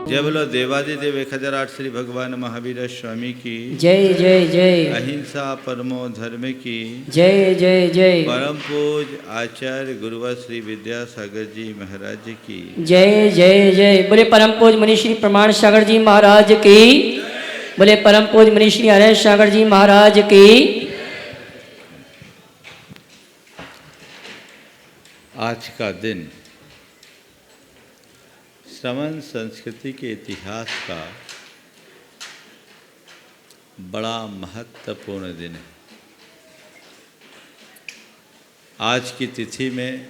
जय बोलो देवादिदेव 1008 श्री भगवान महावीर स्वामी की जय जय जय। अहिंसा परमो धर्म की जय जय जय। परम पूज आचार्य गुरुवर श्री विद्यासागर जी महाराज की जय जय जय। बोले परम पूज मुनि श्री प्रमाण सागर जी महाराज की। बोले परम पूज मुनि श्री हरेश सागर जी महाराज की। आज का दिन श्रवण संस्कृति के इतिहास का बड़ा महत्वपूर्ण दिन है। आज की तिथि में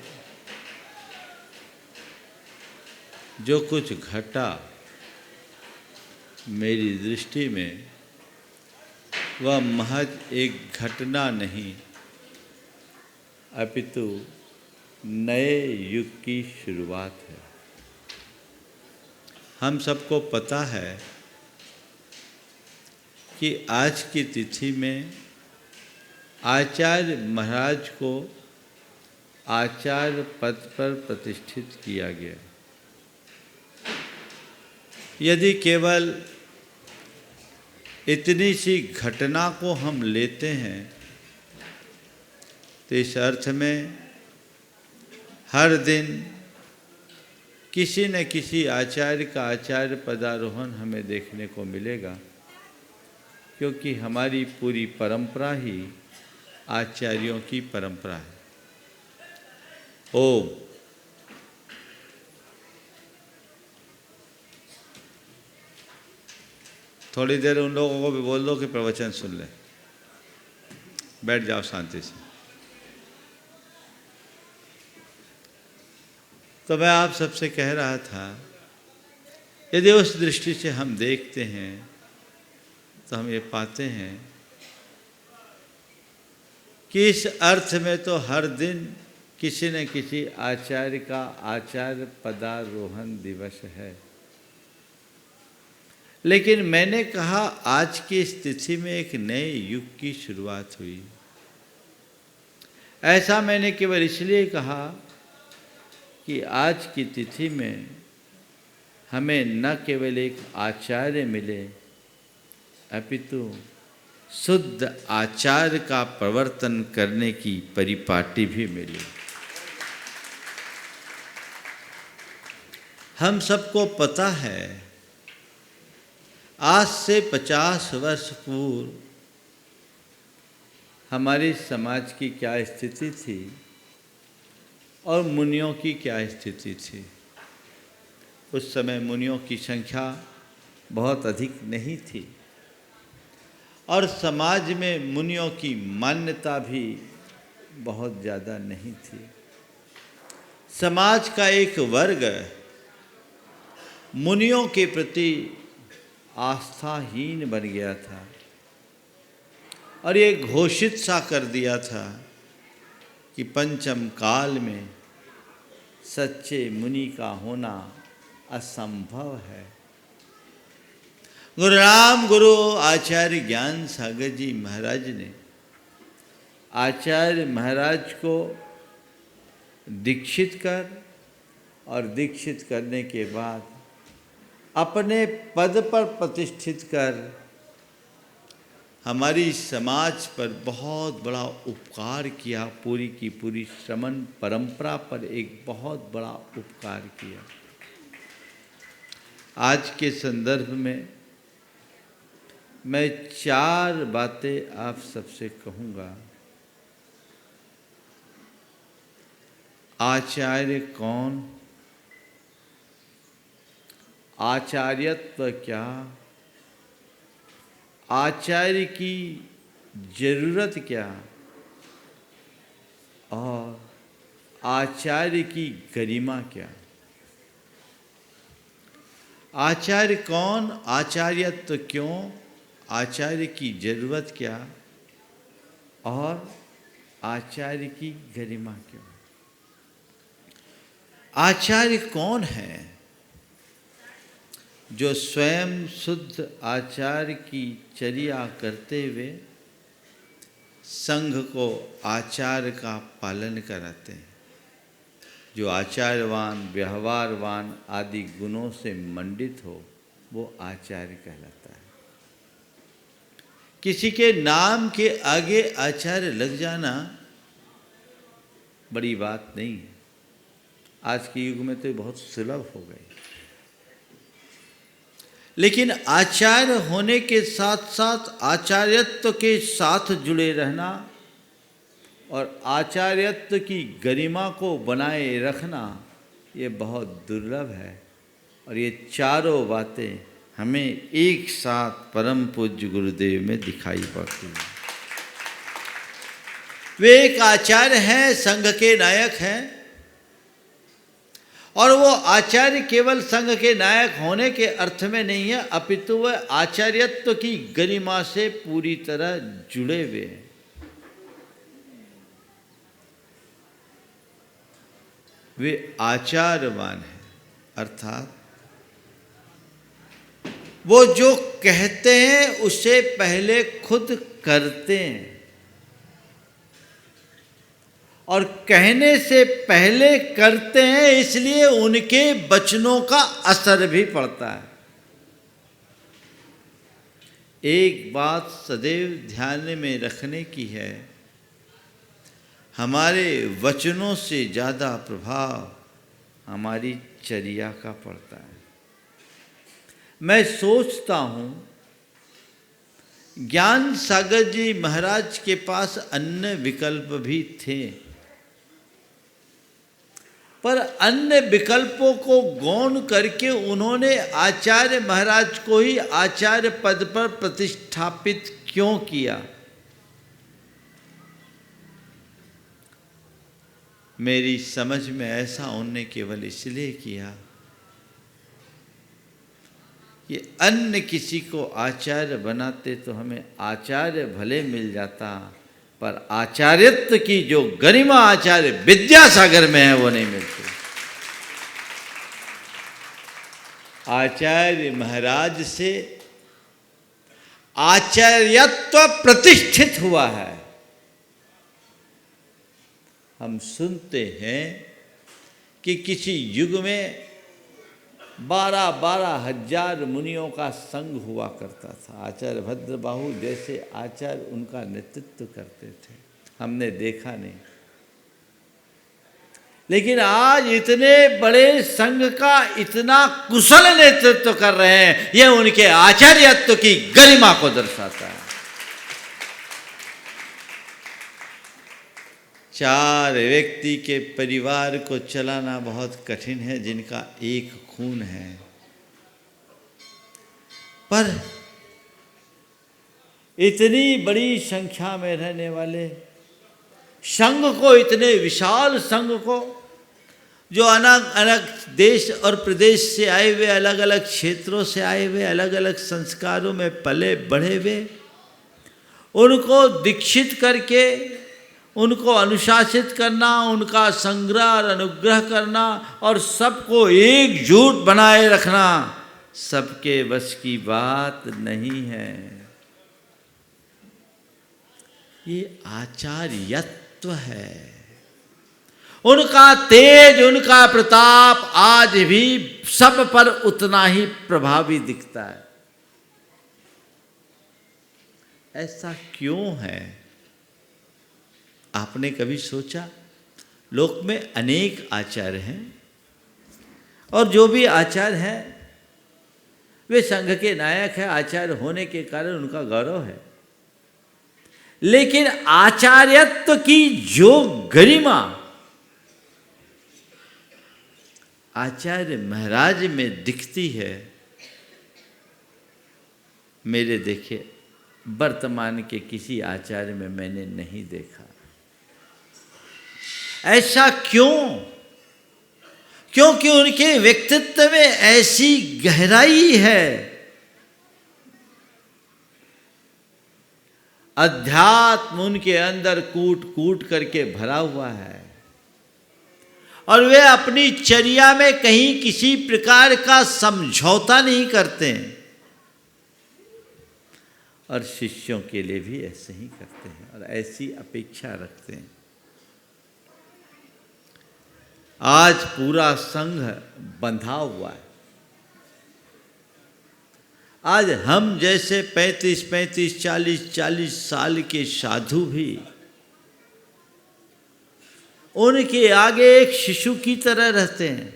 जो कुछ घटा मेरी दृष्टि में वह महज एक घटना नहीं अपितु नए युग की शुरुआत है। हम सबको पता है कि आज की तिथि में आचार्य महाराज को आचार्य पद पर प्रतिष्ठित किया गया। यदि केवल इतनी सी घटना को हम लेते हैं तो इस अर्थ में हर दिन किसी न किसी आचार्य का आचार्य पदारोहण हमें देखने को मिलेगा, क्योंकि हमारी पूरी परंपरा ही आचार्यों की परंपरा है। ओम। थोड़ी देर उन लोगों को भी बोल दो कि प्रवचन सुन ले, बैठ जाओ शांति से। तो मैं आप सबसे कह रहा था, यदि उस दृष्टि से हम देखते हैं तो हम ये पाते हैं कि इस अर्थ में तो हर दिन किसी न किसी आचार्य का आचार्य पदारोहण दिवस है। लेकिन मैंने कहा आज की स्थिति में एक नए युग की शुरुआत हुई। ऐसा मैंने केवल इसलिए कहा कि आज की तिथि में हमें न केवल एक आचार्य मिले अपितु शुद्ध आचार्य का प्रवर्तन करने की परिपाटी भी मिली। हम सबको पता है आज से 50 वर्ष पूर्व हमारे समाज की क्या स्थिति थी और मुनियों की क्या स्थिति थी। उस समय मुनियों की संख्या बहुत अधिक नहीं थी और समाज में मुनियों की मान्यता भी बहुत ज़्यादा नहीं थी। समाज का एक वर्ग मुनियों के प्रति आस्थाहीन बन गया था और ये घोषित सा कर दिया था कि पंचम काल में सच्चे मुनि का होना असंभव है। गुरु राम गुरु आचार्य ज्ञान सागर जी महाराज ने आचार्य महाराज को दीक्षित कर और दीक्षित करने के बाद अपने पद पर प्रतिष्ठित कर हमारी समाज पर बहुत बड़ा उपकार किया। पूरी की पूरी श्रमण परंपरा पर एक बहुत बड़ा उपकार किया। आज के संदर्भ में मैं 4 बातें आप सबसे कहूँगा। आचार्य कौन, आचार्यत्व क्या, आचार्य की जरूरत क्या और आचार्य की गरिमा क्या। आचार्य कौन, आचार्यत्व क्यों, आचार्य की जरूरत क्या और आचार्य की गरिमा क्यों। आचार्य कौन है? जो स्वयं शुद्ध आचार्य की चर्या करते हुए संघ को आचार्य का पालन कराते हैं, जो आचार्यवान व्यवहारवान आदि गुणों से मंडित हो, वो आचार्य कहलाता है। किसी के नाम के आगे आचार्य लग जाना बड़ी बात नहीं है। आज के युग में तो ये बहुत सुलभ हो गई। लेकिन आचार्य होने के साथ साथ आचार्यत्व के साथ जुड़े रहना और आचार्यत्व की गरिमा को बनाए रखना ये बहुत दुर्लभ है। और ये चारों बातें हमें एक साथ परम पूज्य गुरुदेव में दिखाई पड़ती हैं। वे एक आचार्य हैं, संघ के नायक हैं, और वो आचार्य केवल संघ के नायक होने के अर्थ में नहीं है, अपितु वह आचार्यत्व की गरिमा से पूरी तरह जुड़े हुए हैं। वे आचार्यवान हैं, अर्थात वो जो कहते हैं उसे पहले खुद करते हैं, और कहने से पहले करते हैं, इसलिए उनके वचनों का असर भी पड़ता है। एक बात सदैव ध्यान में रखने की है, हमारे वचनों से ज़्यादा प्रभाव हमारी चर्या का पड़ता है। मैं सोचता हूँ ज्ञान सागर जी महाराज के पास अन्य विकल्प भी थे, पर अन्य विकल्पों को गौण करके उन्होंने आचार्य महाराज को ही आचार्य पद पर प्रतिष्ठापित क्यों किया? मेरी समझ में ऐसा उन्होंने केवल इसलिए किया कि अन्य किसी को आचार्य बनाते तो हमें आचार्य भले मिल जाता, पर आचार्यत्व की जो गरिमा आचार्य विद्यासागर में है वो नहीं मिलती। आचार्य महाराज से आचार्यत्व प्रतिष्ठित हुआ है। हम सुनते हैं कि किसी युग में 12-12 हजार मुनियों का संग हुआ करता था। आचार्य भद्रबाहु जैसे आचार्य उनका नेतृत्व करते थे, हमने देखा नहीं। लेकिन आज इतने बड़े संघ का इतना कुशल नेतृत्व कर रहे हैं, यह उनके आचार्यत्व की गरिमा को दर्शाता है। 4 व्यक्ति के परिवार को चलाना बहुत कठिन है जिनका एक खून है, पर इतनी बड़ी संख्या में रहने वाले संघ को, इतने विशाल संघ को, जो अलग अलग देश और प्रदेश से आए हुए, अलग अलग क्षेत्रों से आए हुए, अलग अलग संस्कारों में पले बढ़े हुए, उनको दीक्षित करके उनको अनुशासित करना, उनका संग्रह और अनुग्रह करना और सबको एकजुट बनाए रखना सबके बस की बात नहीं है। ये आचार्यत्व है। उनका तेज, उनका प्रताप आज भी सब पर उतना ही प्रभावी दिखता है। ऐसा क्यों है? आपने कभी सोचा? लोक में अनेक आचार्य हैं और जो भी आचार्य हैं वे संघ के नायक हैं। आचार्य होने के कारण उनका गौरव है, लेकिन आचार्यत्व की जो गरिमा आचार्य महाराज में दिखती है, मेरे देखे वर्तमान के किसी आचार्य में मैंने नहीं देखा। ऐसा क्यों? क्योंकि उनके व्यक्तित्व में ऐसी गहराई है, अध्यात्म उनके अंदर कूट कूट करके भरा हुआ है, और वे अपनी चर्या में कहीं किसी प्रकार का समझौता नहीं करते हैं, और शिष्यों के लिए भी ऐसे ही करते हैं और ऐसी अपेक्षा रखते हैं। आज पूरा संघ बंधा हुआ है, आज हम जैसे 35-35, 40-40 साल के साधु भी उनके आगे एक शिशु की तरह रहते हैं।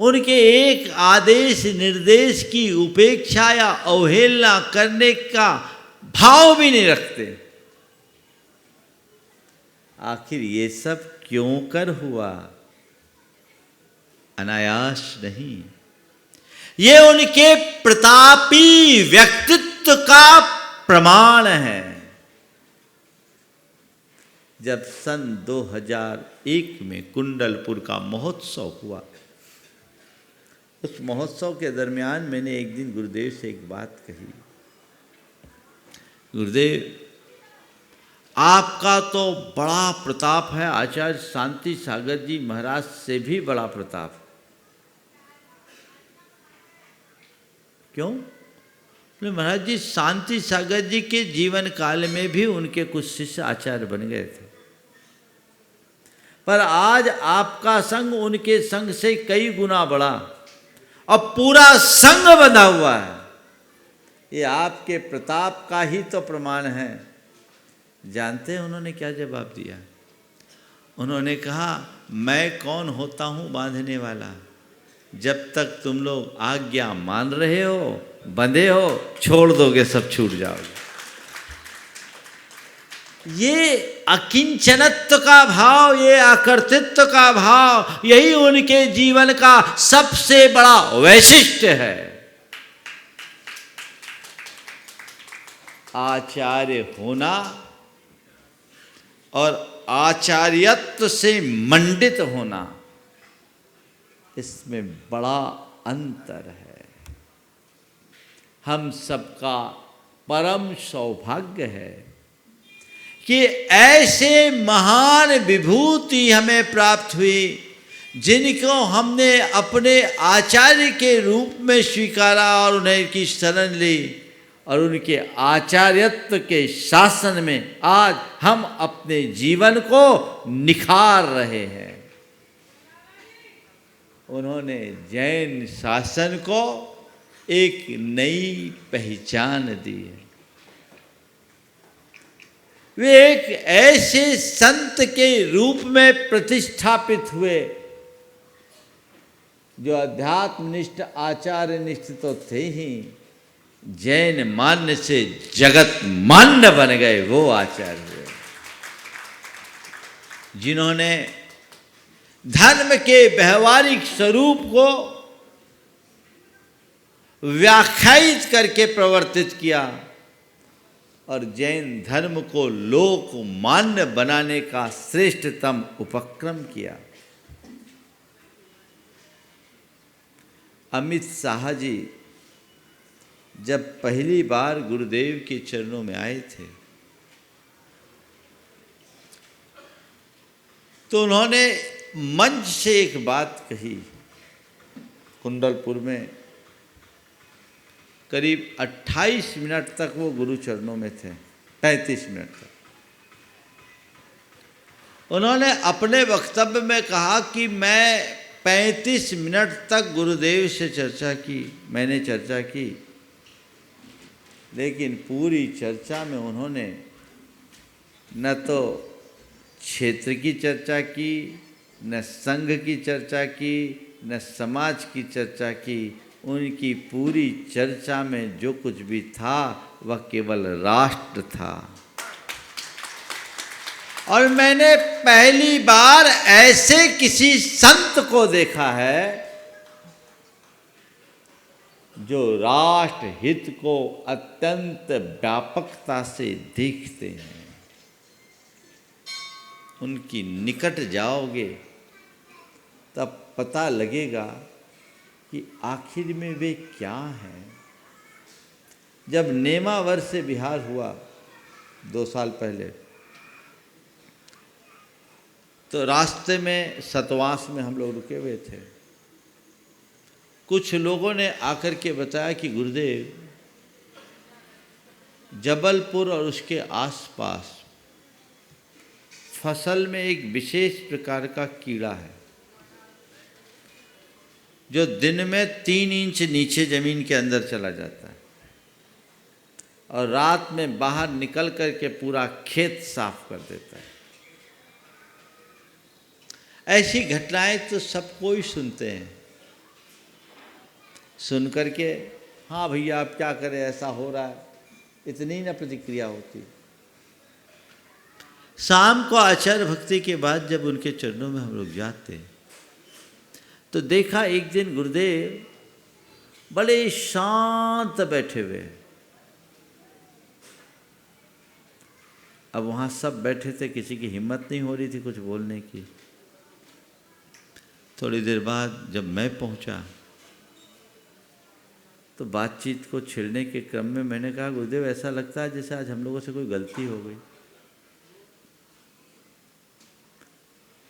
उनके एक आदेश निर्देश की उपेक्षा या अवहेलना करने का भाव भी नहीं रखते। आखिर ये सब क्यों कर हुआ? अनायास नहीं, ये उनके प्रतापी व्यक्तित्व का प्रमाण है। जब सन 2001 में कुंडलपुर का महोत्सव हुआ, उस महोत्सव के दरमियान मैंने एक दिन गुरुदेव से एक बात कही, गुरुदेव आपका तो बड़ा प्रताप है, आचार्य शांति सागर जी महाराज से भी बड़ा प्रताप। क्यों? बोले महाराज जी शांति सागर जी के जीवन काल में भी उनके कुछ शिष्य आचार्य बन गए थे, पर आज आपका संग उनके संग से कई गुना बड़ा और पूरा संग बंधा हुआ है। ये आपके प्रताप का ही तो प्रमाण है। जानते हैं उन्होंने क्या जवाब दिया? उन्होंने कहा, मैं कौन होता हूँ बांधने वाला? जब तक तुम लोग आज्ञा मान रहे हो, बंधे हो, छोड़ दोगे सब छूट जाओगे। ये अकिंचनत्व का भाव, ये अकर्तृत्व का भाव, यही उनके जीवन का सबसे बड़ा वैशिष्ट है। आचार्य होना और आचार्यत्व से मंडित होना, इसमें बड़ा अंतर है। हम सबका परम सौभाग्य है कि ऐसे महान विभूति हमें प्राप्त हुई, जिनको हमने अपने आचार्य के रूप में स्वीकारा और उन्हें की शरण ली, और उनके आचार्यत्व के शासन में आज हम अपने जीवन को निखार रहे हैं। उन्होंने जैन शासन को एक नई पहचान दी है। वे एक ऐसे संत के रूप में प्रतिष्ठापित हुए जो अध्यात्मनिष्ठ आचार्यनिष्ठ तो थे ही, जैन मान्य से जगत मान्य बन गए। वो आचार्य हुए जिन्होंने धर्म के व्यवहारिक स्वरूप को व्याख्यायित करके प्रवर्तित किया और जैन धर्म को लोक मान्य बनाने का श्रेष्ठतम उपक्रम किया। अमित शाह जी जब पहली बार गुरुदेव के चरणों में आए थे, तो उन्होंने मंच से एक बात कही। कुंडलपुर में करीब 28 मिनट तक वो गुरु चरणों में थे, 35 मिनट तक। उन्होंने अपने वक्तव्य में कहा कि मैं 35 मिनट तक गुरुदेव से मैंने चर्चा की, लेकिन पूरी चर्चा में उन्होंने न तो क्षेत्र की चर्चा की, न संघ की चर्चा की, न समाज की चर्चा की। उनकी पूरी चर्चा में जो कुछ भी था वह केवल राष्ट्र था। और मैंने पहली बार ऐसे किसी संत को देखा है जो राष्ट्र हित को अत्यंत व्यापकता से देखते हैं। उनकी निकट जाओगे तब पता लगेगा कि आखिर में वे क्या हैं। जब नेमावर से बिहार हुआ 2 साल पहले, तो रास्ते में सतवास में हम लोग रुके हुए थे। कुछ लोगों ने आकर के बताया कि गुरुदेव, जबलपुर और उसके आसपास फसल में एक विशेष प्रकार का कीड़ा है, जो दिन में 3 इंच नीचे जमीन के अंदर चला जाता है और रात में बाहर निकल करके पूरा खेत साफ कर देता है। ऐसी घटनाएं तो सब कोई सुनते हैं, सुन करके हाँ भैया आप क्या करें, ऐसा हो रहा है, इतनी ही ना प्रतिक्रिया होती। शाम को आचार्य भक्ति के बाद जब उनके चरणों में हम लोग जाते तो देखा एक दिन गुरुदेव बड़े शांत बैठे हुए। अब वहाँ सब बैठे थे, किसी की हिम्मत नहीं हो रही थी कुछ बोलने की। थोड़ी देर बाद जब मैं पहुँचा तो बातचीत को छेड़ने के क्रम में मैंने कहा गुरुदेव ऐसा लगता है जैसे आज हम लोगों से कोई गलती हो गई।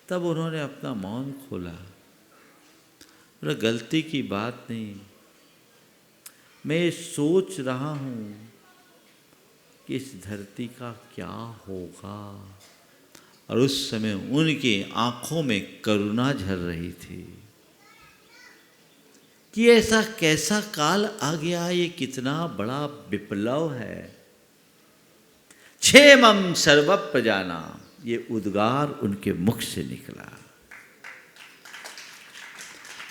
तब उन्होंने अपना मौन खोला। बोला गलती की बात नहीं, मैं सोच रहा हूँ कि इस धरती का क्या होगा। और उस समय उनकी आंखों में करुणा झर रही थी कि ऐसा कैसा काल आ गया, ये कितना बड़ा विप्लव है। क्षेमं सर्व प्रजानां, ये उद्गार उनके मुख से निकला।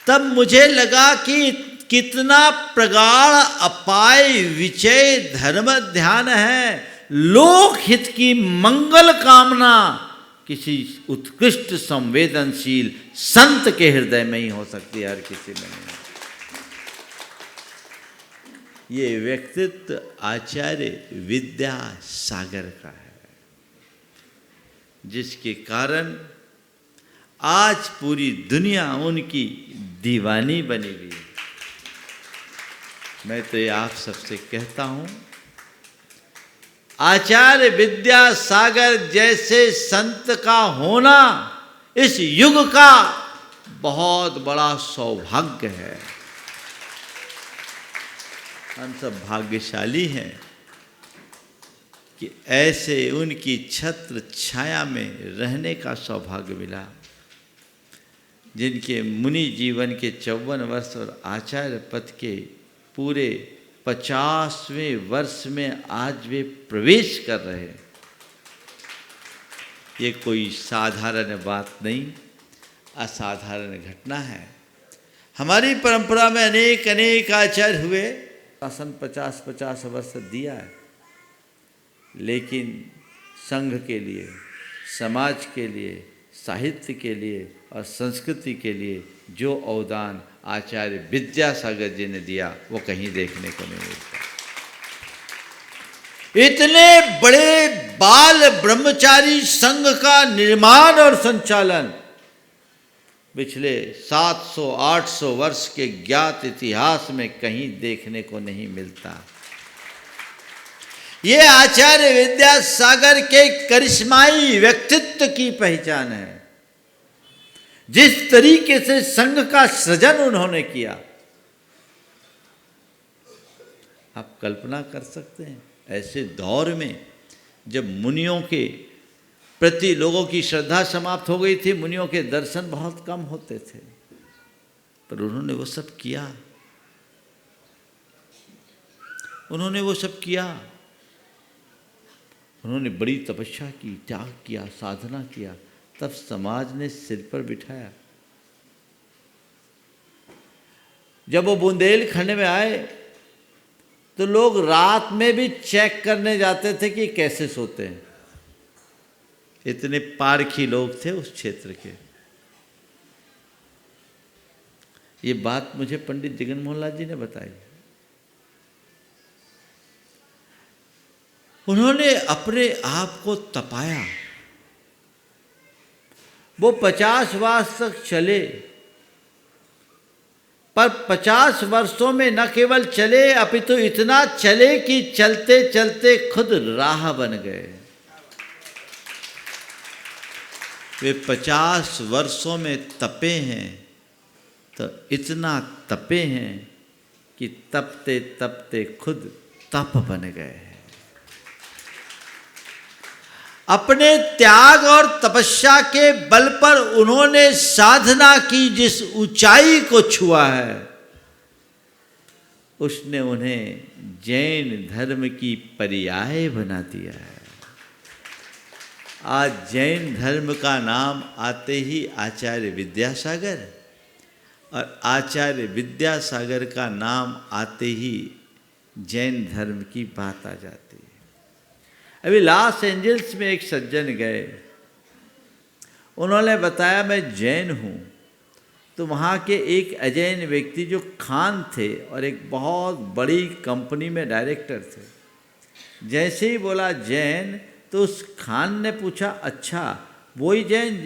तब मुझे लगा कि कितना प्रगाढ़ अपाय विचय धर्म ध्यान है। लोक हित की मंगल कामना किसी उत्कृष्ट संवेदनशील संत के हृदय में ही हो सकती है, हर किसी में नहीं। ये व्यक्तित्व आचार्य विद्यासागर का है, जिसके कारण आज पूरी दुनिया उनकी दीवानी बनी हुई है। मैं तो ये आप सबसे कहता हूँ, आचार्य विद्यासागर जैसे संत का होना इस युग का बहुत बड़ा सौभाग्य है। हम सब भाग्यशाली हैं कि ऐसे उनकी छत्र छाया में रहने का सौभाग्य मिला, जिनके मुनि जीवन के 54 वर्ष और आचार्य पद के पूरे 50वें वर्ष में आज वे प्रवेश कर रहे हैं। ये कोई साधारण बात नहीं, असाधारण घटना है। हमारी परंपरा में अनेक अनेक आचार्य हुए, शासन 50-50 वर्ष दिया है, लेकिन संघ के लिए, समाज के लिए, साहित्य के लिए और संस्कृति के लिए जो अवदान आचार्य विद्यासागर जी ने दिया वो कहीं देखने को नहीं मिलता। इतने बड़े बाल ब्रह्मचारी संघ का निर्माण और संचालन पिछले 700-800 वर्ष के ज्ञात इतिहास में कहीं देखने को नहीं मिलता। ये आचार्य विद्यासागर के करिश्माई व्यक्तित्व की पहचान है। जिस तरीके से संघ का सृजन उन्होंने किया, आप कल्पना कर सकते हैं, ऐसे दौर में जब मुनियों के प्रति लोगों की श्रद्धा समाप्त हो गई थी, मुनियों के दर्शन बहुत कम होते थे, पर उन्होंने वो सब किया। उन्होंने वो सब किया। उन्होंने बड़ी तपस्या की, त्याग किया, साधना किया, तब समाज ने सिर पर बिठाया। जब वो बुंदेलखंड में आए तो लोग रात में भी चेक करने जाते थे कि कैसे सोते हैं। इतने पारखी लोग थे उस क्षेत्र के। ये बात मुझे पंडित जगन मोहन लाल जी ने बताई। उन्होंने अपने आप को तपाया। वो 50 वर्ष तक चले, पर 50 वर्षों में न केवल चले, अपितु इतना चले कि चलते चलते खुद राह बन गए। वे 50 वर्षों में तपे हैं, तो इतना तपे हैं कि तपते तपते खुद तप बन गए। अपने त्याग और तपस्या के बल पर उन्होंने साधना की, जिस ऊंचाई को छुआ है उसने उन्हें जैन धर्म की पर्याय बना दिया है। आज जैन धर्म का नाम आते ही आचार्य विद्यासागर, और आचार्य विद्यासागर का नाम आते ही जैन धर्म की बात आ जाती है। अभी लॉस एंजल्स में एक सज्जन गए, उन्होंने बताया मैं जैन हूँ। तो वहाँ के एक अजैन व्यक्ति जो खान थे और एक बहुत बड़ी कंपनी में डायरेक्टर थे, जैसे ही बोला जैन तो उस खान ने पूछा अच्छा वही जैन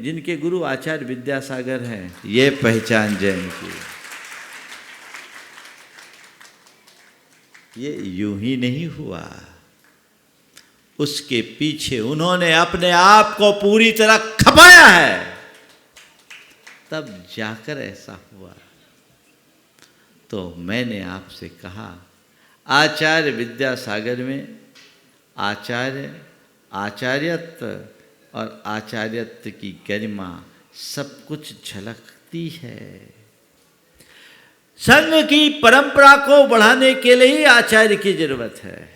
जिनके गुरु आचार्य विद्यासागर हैं, ये पहचान जैन की। ये यूं ही नहीं हुआ, उसके पीछे उन्होंने अपने आप को पूरी तरह खपाया है, तब जाकर ऐसा हुआ। तो मैंने आपसे कहा आचार्य विद्यासागर में आचार्यत्व और आचार्यत्व की गरिमा सब कुछ झलकती है। संघ की परंपरा को बढ़ाने के लिए ही आचार्य की जरूरत है।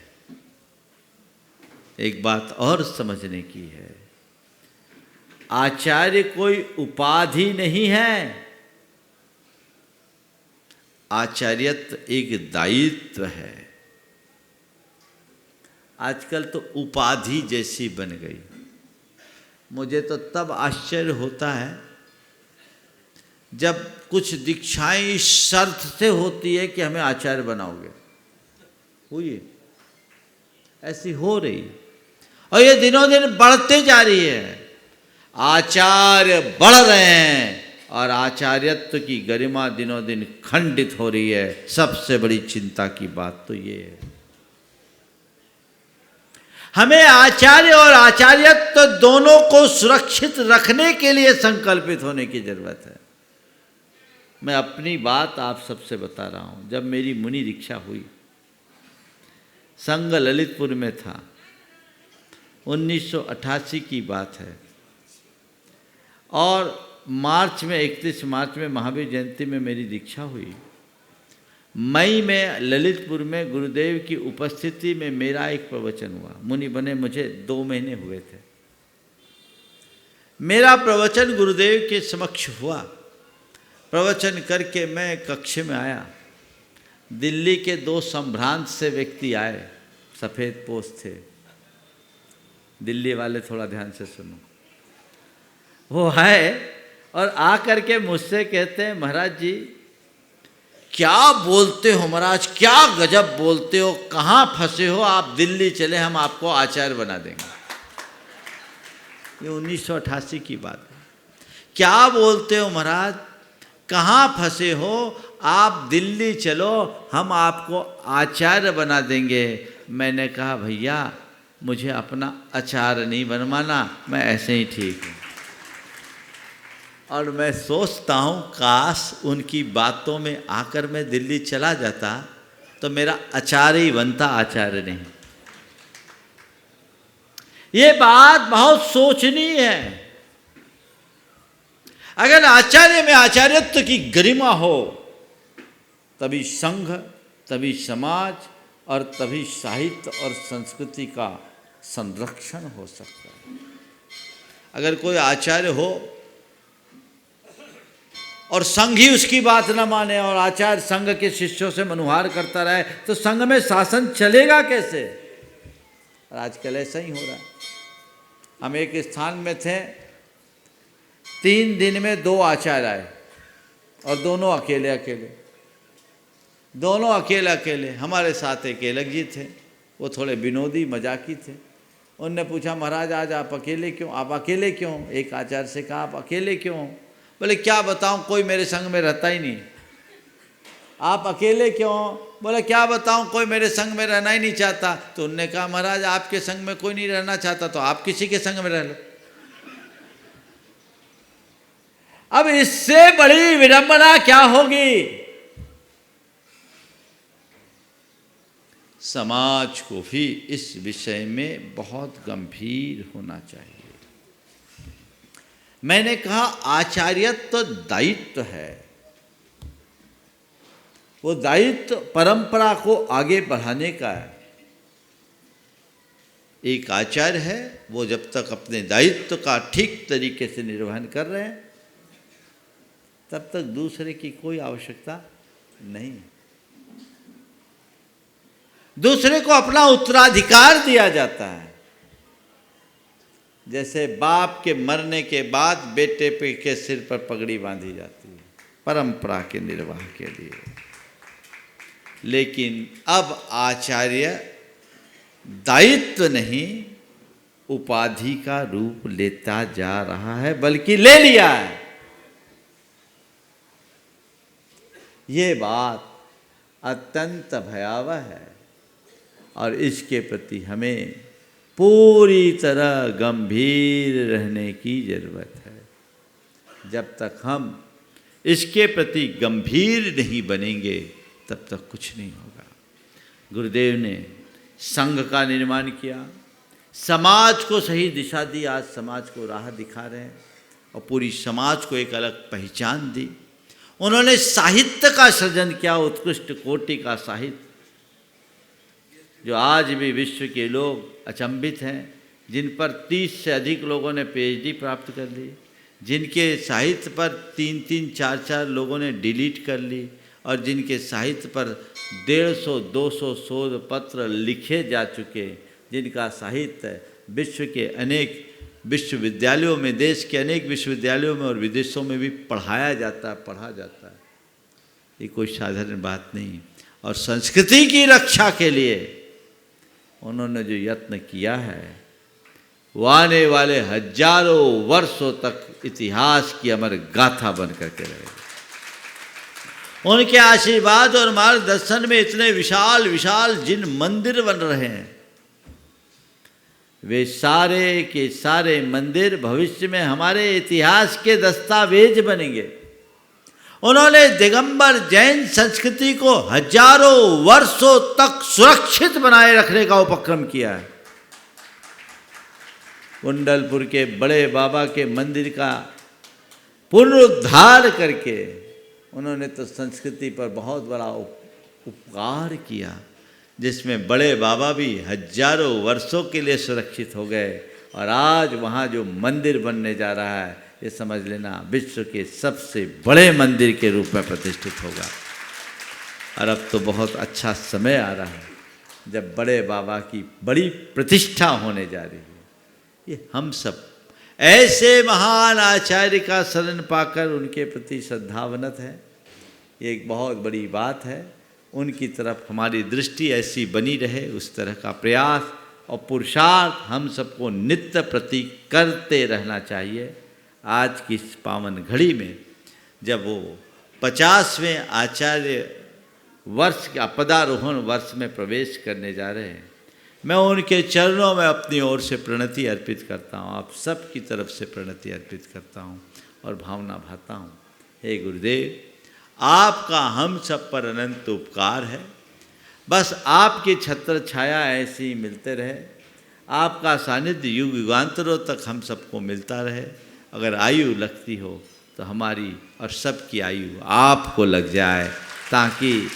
एक बात और समझने की है, आचार्य कोई उपाधि नहीं है, आचार्यत्व एक दायित्व है। आजकल तो उपाधि जैसी बन गई। मुझे तो तब आश्चर्य होता है जब कुछ दीक्षाएं इस शर्त से होती है कि हमें आचार्य बनाओगे, हुई ऐसी हो रही, और ये दिनों दिन बढ़ते जा रही है। आचार्य बढ़ रहे हैं और आचार्यत्व की गरिमा दिनों दिन खंडित हो रही है। सबसे बड़ी चिंता की बात तो ये है। हमें आचार्य और आचार्यत्व दोनों को सुरक्षित रखने के लिए संकल्पित होने की जरूरत है। मैं अपनी बात आप सबसे बता रहा हूं। जब मेरी मुनि दीक्षा हुई, संघ ललितपुर में था, 1988 की बात है, और मार्च में 31 मार्च में महावीर जयंती में मेरी दीक्षा हुई। मई में ललितपुर में गुरुदेव की उपस्थिति में मेरा एक प्रवचन हुआ। मुनि बने मुझे 2 महीने हुए थे। मेरा प्रवचन गुरुदेव के समक्ष हुआ। प्रवचन करके मैं कक्ष में आया। दिल्ली के 2 संभ्रांत से व्यक्ति आए, सफ़ेद पोश थे। दिल्ली वाले थोड़ा ध्यान से सुनो। वो आए और आ करके मुझसे कहते हैं महाराज जी क्या बोलते हो महाराज, क्या गजब बोलते हो, कहाँ फंसे हो आप, दिल्ली चले हम आपको आचार्य बना देंगे। ये 1988 की बात है। क्या बोलते हो महाराज, कहाँ फंसे हो आप, दिल्ली चलो हम आपको आचार्य बना देंगे। मैंने कहा भैया मुझे अपना आचार्य नहीं बनवाना, मैं ऐसे ही ठीक हूँ। और मैं सोचता हूँ काश उनकी बातों में आकर मैं दिल्ली चला जाता तो मेरा आचार्य ही बनता, आचार्य नहीं। ये बात बहुत सोचनीय है। अगर आचार्य में आचार्यत्व की गरिमा हो तभी संघ, तभी समाज और तभी साहित्य और संस्कृति का संरक्षण हो सकता है। अगर कोई आचार्य हो और संघ ही उसकी बात न माने और आचार्य संघ के शिष्यों से मनुहार करता रहे तो संघ में शासन चलेगा कैसे? और आजकल ऐसा ही हो रहा है। हम एक स्थान में थे, 3 दिन में 2 आचार्य आए और दोनों अकेले अकेले, दोनों अकेले अकेले। हमारे साथ एक अलग जी थे, वो थोड़े विनोदी मजाकी थे। उनने पूछा महाराज आज आप अकेले क्यों, आप अकेले क्यों? एक आचार्य से कहा आप अकेले क्यों? बोले क्या बताऊं कोई मेरे संग में रहता ही नहीं। आप अकेले क्यों? बोले क्या बताऊं कोई मेरे संग में रहना ही नहीं चाहता। तो उनने कहा महाराज आपके संग में कोई नहीं रहना चाहता तो आप किसी के संग में रह लो। अब इससे बड़ी विडंबना क्या होगी? समाज को भी इस विषय में बहुत गंभीर होना चाहिए। मैंने कहा आचार्यत्व तो दायित्व है, वो दायित्व परंपरा को आगे बढ़ाने का है। एक आचार्य है, वो जब तक अपने दायित्व का ठीक तरीके से निर्वहन कर रहे हैं तब तक दूसरे की कोई आवश्यकता नहीं। दूसरे को अपना उत्तराधिकार दिया जाता है। जैसे बाप के मरने के बाद बेटे पे के सिर पर पगड़ी बांधी जाती है परंपरा के निर्वाह के लिए, लेकिन अब आचार्य दायित्व नहीं उपाधि का रूप लेता जा रहा है, बल्कि ले लिया है। ये बात अत्यंत भयावह है और इसके प्रति हमें पूरी तरह गंभीर रहने की जरूरत है। जब तक हम इसके प्रति गंभीर नहीं बनेंगे तब तक कुछ नहीं होगा। गुरुदेव ने संघ का निर्माण किया, समाज को सही दिशा दी, आज समाज को राह दिखा रहे हैं और पूरी समाज को एक अलग पहचान दी। उन्होंने साहित्य का सृजन किया, उत्कृष्ट कोटि का साहित्य, जो आज भी विश्व के लोग अचंभित हैं, जिन पर 30 से अधिक लोगों ने PhD प्राप्त कर ली, जिनके साहित्य पर 3-3, 4-4 लोगों ने डिलीट कर ली और जिनके साहित्य पर 150-200 शोध पत्र लिखे जा चुके, जिनका साहित्य विश्व के अनेक विश्वविद्यालयों में, देश के अनेक विश्वविद्यालयों में और विदेशों में भी पढ़ा जाता है। ये कोई साधारण बात नहीं। और संस्कृति की रक्षा के लिए उन्होंने जो यत्न किया है वो आने वाले हजारों वर्षों तक इतिहास की अमर गाथा बन करके रहेगी। उनके आशीर्वाद और मार्गदर्शन में इतने विशाल विशाल जिन मंदिर बन रहे हैं, वे सारे के सारे मंदिर भविष्य में हमारे इतिहास के दस्तावेज बनेंगे। उन्होंने दिगंबर जैन संस्कृति को हजारों वर्षों तक सुरक्षित बनाए रखने का उपक्रम किया है। कुंडलपुर के बड़े बाबा के मंदिर का पुनरुद्धार करके उन्होंने तो संस्कृति पर बहुत बड़ा उपकार किया, जिसमें बड़े बाबा भी हजारों वर्षों के लिए सुरक्षित हो गए। और आज वहाँ जो मंदिर बनने जा रहा है, ये समझ लेना विश्व के सबसे बड़े मंदिर के रूप में प्रतिष्ठित होगा। और अब तो बहुत अच्छा समय आ रहा है जब बड़े बाबा की बड़ी प्रतिष्ठा होने जा रही है। ये हम सब ऐसे महान आचार्य का शरण पाकर उनके प्रति श्रद्धावनत है, ये एक बहुत बड़ी बात है। उनकी तरफ हमारी दृष्टि ऐसी बनी रहे, उस तरह का प्रयास और पुरुषार्थ हम सबको नित्य प्रति करते रहना चाहिए। आज की इस पावन घड़ी में जब वो 50वें आचार्य वर्ष का पदारोहण वर्ष में प्रवेश करने जा रहे हैं, मैं उनके चरणों में अपनी ओर से प्रणति अर्पित करता हूँ, आप सब की तरफ से प्रणति अर्पित करता हूँ और भावना भाता हूँ। हे गुरुदेव, आपका हम सब पर अनंत उपकार है। बस आपकी छत्र छाया ऐसी मिलते रहे, आपका सानिध्य युग युगांतरों तक हम सबको मिलता रहे। अगर आयु लगती हो तो हमारी और सबकी आयु आपको लग जाए, ताकि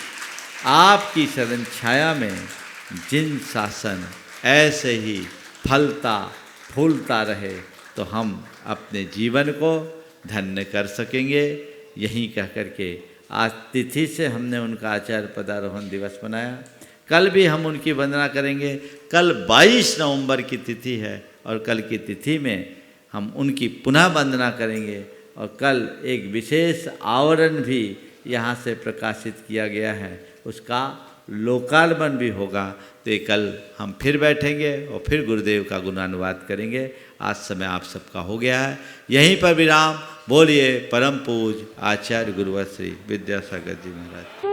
आपकी शरण छाया में जिन शासन ऐसे ही फलता फूलता रहे तो हम अपने जीवन को धन्य कर सकेंगे। यहीं कह करके आज तिथि से हमने उनका आचार्य पदारोहण दिवस मनाया। कल भी हम उनकी वंदना करेंगे। कल 22 नवंबर की तिथि है और कल की तिथि में हम उनकी पुनः वंदना करेंगे। और कल एक विशेष आवरण भी यहाँ से प्रकाशित किया गया है, उसका लोकार्पण भी होगा। तो कल हम फिर बैठेंगे और फिर गुरुदेव का गुणानुवाद करेंगे। आज समय आप सबका हो गया है, यहीं पर विराम। बोलिए परम पूज्य आचार्य गुरुवर श्री विद्यासागर जी महाराज।